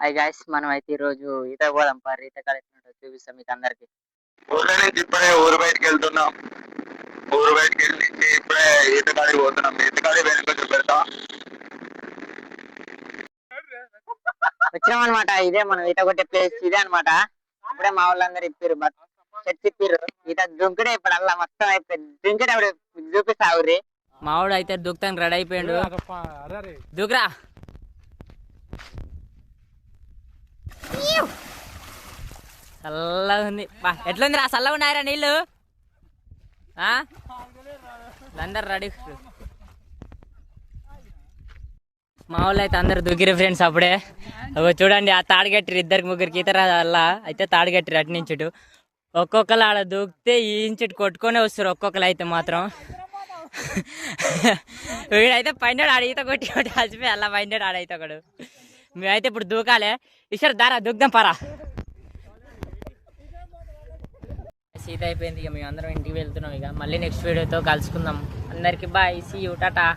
Hi guys, మనం అయితే ఈ రోజు ఈత పోదాం పారు. ఈత కాడ ఎట్లుంటుందో చూపిస్తాం మీకు అందరికి. ఊర్లో నుంచి ఇప్పుడే ఊరు బయటకు వెళ్తున్నాం. ఊరు బయటకు వెళ్ళి ఇప్పుడే ఈత కాడికి పోతున్నాం. ఈత కాడికి వెనుక చూపెడతా. వచ్చినాం అనమాట. ఇదే మనం ఈత కొట్టే ప్లేస్ ఇదే అనమాట. ఇప్పుడే మా వాళ్ళందరూ ఇప్పారు, చెట్టు ఇప్పారు. ఈత దుంకుడే ఇప్పుడు అలా మొత్తం అయిపోయింది. దుంకుడే అప్పుడు చూపిస్తా ఊరి. మావాడు అయితే దుక్తానికి రెడీ అయిపోయాడు. దూకురా. చల్లగా ఉంది. ఎట్లుంది రా? చల్లగా ఉన్నాయరా నీళ్ళు? అందరు రెడీ. మా వాళ్ళు అయితే అందరు దూకిరు ఫ్రెండ్స్. అప్పుడే చూడండి, ఆ తాడుగట్టిరు ఇద్దరికి ముగ్గురికి ఈత అలా అయితే తాడుగట్టిరు అటు నుంచి ఇటు. ఒక్కొక్కరు ఆడ దూకితే ఈ ఇంచుటి కొట్టుకొనే వస్తారు. ఒక్కొక్కరు అయితే మాత్రం వీడైతే పైన ఆడ ఈత కొట్టి కొట్టి కలిసిపోయి అలా పైన ఆడైతే ఒకడు. మేమైతే ఇప్పుడు దూకాలే. ఈసారి దారా దూకుదాం పారా. సీత అయిపోయింది. ఇక మేము అందరం ఇంటికి వెళ్తున్నాం. ఇక మళ్ళీ నెక్స్ట్ వీడియోతో కలుసుకుందాం. అందరికి బాయ్, సీ యూ, టాటా.